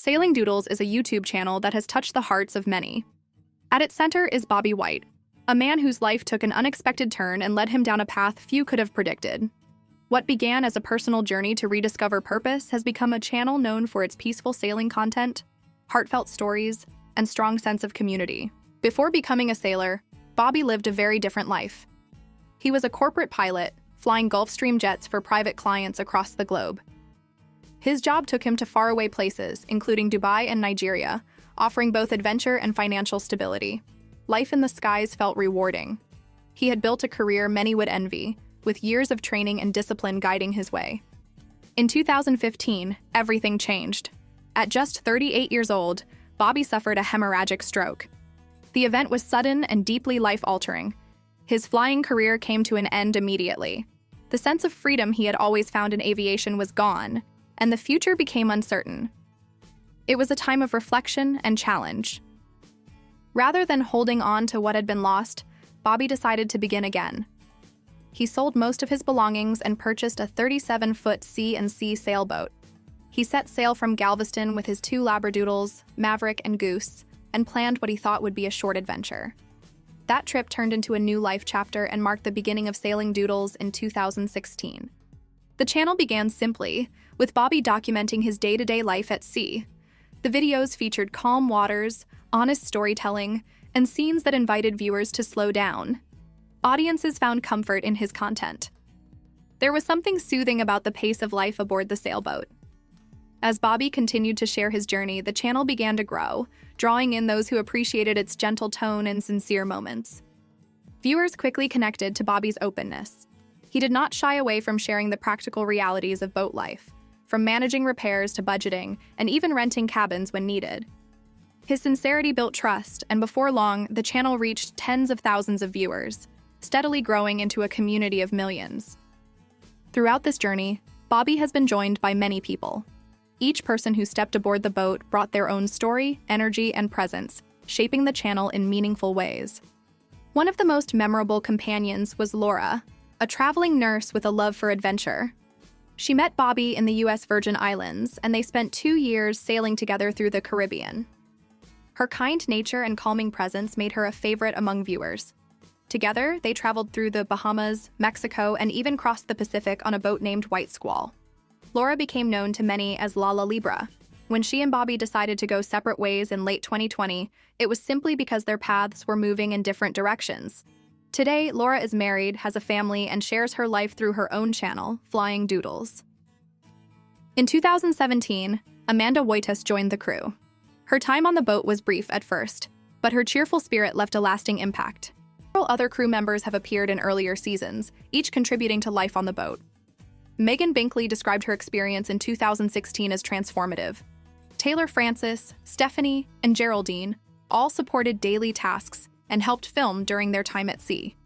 Sailing Doodles is a YouTube channel that has touched the hearts of many. At its center is Bobby White, a man whose life took an unexpected turn and led him down a path few could have predicted. What began as a personal journey to rediscover purpose has become a channel known for its peaceful sailing content, heartfelt stories, and strong sense of community. Before becoming a sailor, Bobby lived a very different life. He was a corporate pilot, flying Gulfstream jets for private clients across the globe. His job took him to faraway places, including Dubai and Nigeria, offering both adventure and financial stability. Life in the skies felt rewarding. He had built a career many would envy, with years of training and discipline guiding his way. In 2015, everything changed. At just 38 years old, Bobby suffered a hemorrhagic stroke. The event was sudden and deeply life-altering. His flying career came to an end immediately. The sense of freedom he had always found in aviation was gone, and the future became uncertain. It was a time of reflection and challenge. Rather than holding on to what had been lost, Bobby decided to begin again. He sold most of his belongings and purchased a 37-foot C&C sailboat. He set sail from Galveston with his 2 labradoodles, Maverick and Goose, and planned what he thought would be a short adventure. That trip turned into a new life chapter and marked the beginning of Sailing Doodles in 2016. The channel began simply, with Bobby documenting his day-to-day life at sea. The videos featured calm waters, honest storytelling, and scenes that invited viewers to slow down. Audiences found comfort in his content. There was something soothing about the pace of life aboard the sailboat. As Bobby continued to share his journey, the channel began to grow, drawing in those who appreciated its gentle tone and sincere moments. Viewers quickly connected to Bobby's openness. He did not shy away from sharing the practical realities of boat life, from managing repairs to budgeting, and even renting cabins when needed. His sincerity built trust, and before long, the channel reached tens of thousands of viewers, steadily growing into a community of millions. Throughout this journey, Bobby has been joined by many people. Each person who stepped aboard the boat brought their own story, energy, and presence, shaping the channel in meaningful ways. One of the most memorable companions was Laura, a traveling nurse with a love for adventure. She met Bobby in the U.S. Virgin Islands, and they spent 2 years sailing together through the Caribbean. Her kind nature and calming presence made her a favorite among viewers. Together, they traveled through the Bahamas, Mexico, and even crossed the Pacific on a boat named White Squall. Laura became known to many as La Libra. When she and Bobby decided to go separate ways in late 2020, it was simply because their paths were moving in different directions. Today, Laura is married, has a family, and shares her life through her own channel, Flying Doodles. In 2017, Amanda Wojtas joined the crew. Her time on the boat was brief at first, but her cheerful spirit left a lasting impact. Several other crew members have appeared in earlier seasons, each contributing to life on the boat. Megan Binkley described her experience in 2016 as transformative. Taylor Francis, Stephanie, and Geraldine all supported daily tasks and helped film during their time at sea.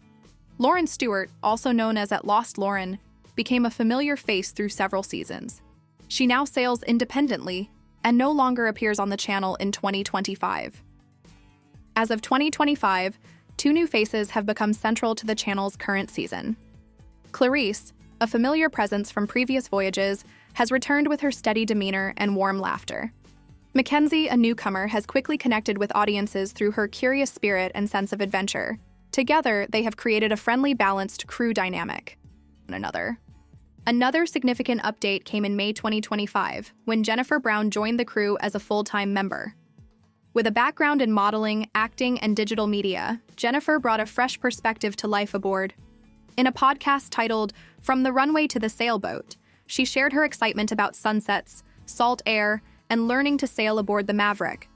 Lauren Stewart, also known as at Lost Lauren, became a familiar face through several seasons. She now sails independently and no longer appears on the channel in 2025. As of 2025, 2 new faces have become central to the channel's current season. Clarice, a familiar presence from previous voyages, has returned with her steady demeanor and warm laughter. Mackenzie, a newcomer, has quickly connected with audiences through her curious spirit and sense of adventure. Together, they have created a friendly, balanced crew dynamic. Another significant update came in May 2025, when Jennifer Brown joined the crew as a full-time member. With a background in modeling, acting, and digital media, Jennifer brought a fresh perspective to life aboard. In a podcast titled From the Runway to the Sailboat, she shared her excitement about sunsets, salt air, and learning to sail aboard the Maverick.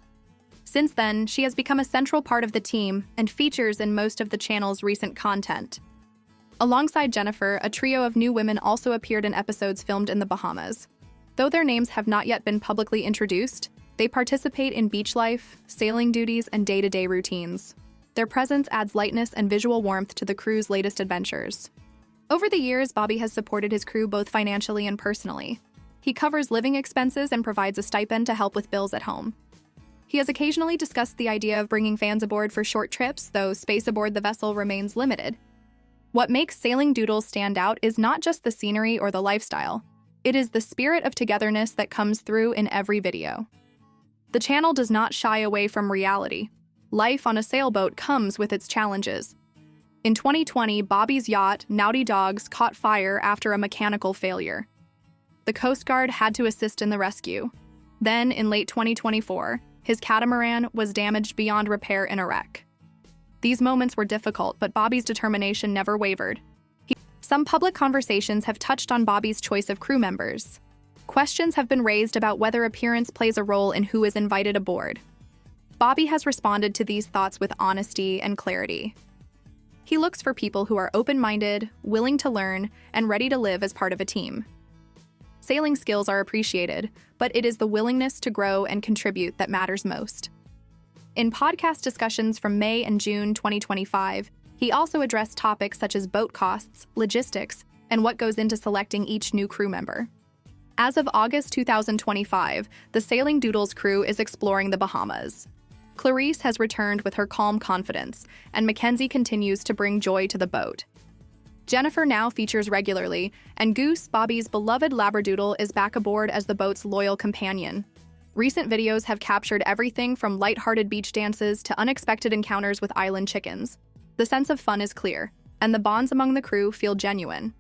Since then, she has become a central part of the team and features in most of the channel's recent content. Alongside Jennifer, a trio of new women also appeared in episodes filmed in the Bahamas. Though their names have not yet been publicly introduced, they participate in beach life, sailing duties, and day-to-day routines. Their presence adds lightness and visual warmth to the crew's latest adventures. Over the years, Bobby has supported his crew both financially and personally. He covers living expenses and provides a stipend to help with bills at home. He has occasionally discussed the idea of bringing fans aboard for short trips, though space aboard the vessel remains limited. What makes Sailing Doodles stand out is not just the scenery or the lifestyle. It is the spirit of togetherness that comes through in every video. The channel does not shy away from reality. Life on a sailboat comes with its challenges. In 2020, Bobby's yacht, Naughty Dogs, caught fire after a mechanical failure. The Coast Guard had to assist in the rescue. Then, in late 2024, his catamaran was damaged beyond repair in a wreck. These moments were difficult, but Bobby's determination never wavered. Some public conversations have touched on Bobby's choice of crew members. Questions have been raised about whether appearance plays a role in who is invited aboard. Bobby has responded to these thoughts with honesty and clarity. He looks for people who are open-minded, willing to learn, and ready to live as part of a team. Sailing skills are appreciated, but it is the willingness to grow and contribute that matters most. In podcast discussions from May and June 2025, he also addressed topics such as boat costs, logistics, and what goes into selecting each new crew member. As of August 2025, the Sailing Doodles crew is exploring the Bahamas. Clarice has returned with her calm confidence, and Mackenzie continues to bring joy to the boat. Jennifer now features regularly, and Goose, Bobby's beloved Labradoodle, is back aboard as the boat's loyal companion. Recent videos have captured everything from lighthearted beach dances to unexpected encounters with island chickens. The sense of fun is clear, and the bonds among the crew feel genuine.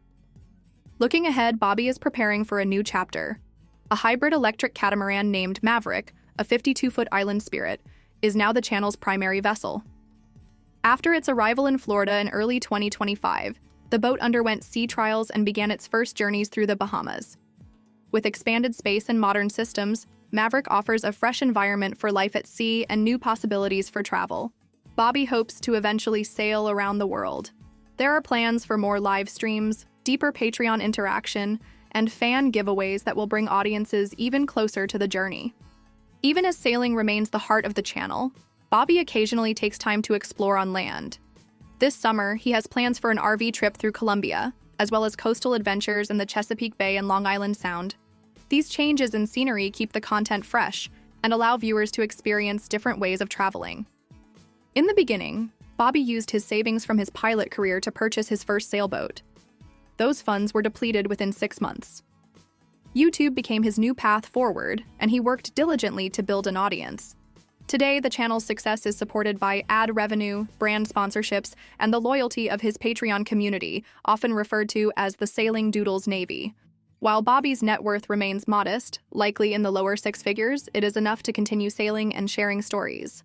Looking ahead, Bobby is preparing for a new chapter. A hybrid electric catamaran named Maverick, a 52-foot island spirit, is now the channel's primary vessel. After its arrival in Florida in early 2025, the boat underwent sea trials and began its first journeys through the Bahamas. With expanded space and modern systems, Maverick offers a fresh environment for life at sea and new possibilities for travel. Bobby hopes to eventually sail around the world. There are plans for more live streams, deeper Patreon interaction, and fan giveaways that will bring audiences even closer to the journey. Even as sailing remains the heart of the channel, Bobby occasionally takes time to explore on land. This summer, he has plans for an RV trip through Colombia, as well as coastal adventures in the Chesapeake Bay and Long Island Sound. These changes in scenery keep the content fresh and allow viewers to experience different ways of traveling. In the beginning, Bobby used his savings from his pilot career to purchase his first sailboat. Those funds were depleted within 6 months. YouTube became his new path forward, and he worked diligently to build an audience. Today, the channel's success is supported by ad revenue, brand sponsorships, and the loyalty of his Patreon community, often referred to as the Sailing Doodles Navy. While Bobby's net worth remains modest, likely in the lower 6 figures, it is enough to continue sailing and sharing stories.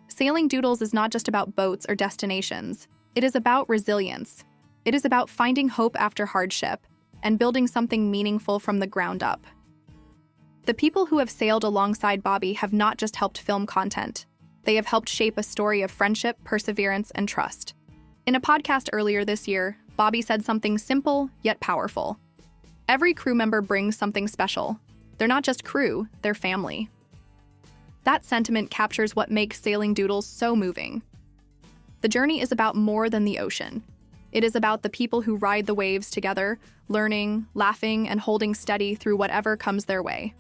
Sailing Doodles is not just about boats or destinations. It is about resilience. It is about finding hope after hardship and building something meaningful from the ground up. The people who have sailed alongside Bobby have not just helped film content. They have helped shape a story of friendship, perseverance, and trust. In a podcast earlier this year, Bobby said something simple yet powerful. Every crew member brings something special. They're not just crew, they're family. That sentiment captures what makes Sailing Doodles so moving. The journey is about more than the ocean. It is about the people who ride the waves together, learning, laughing, and holding steady through whatever comes their way.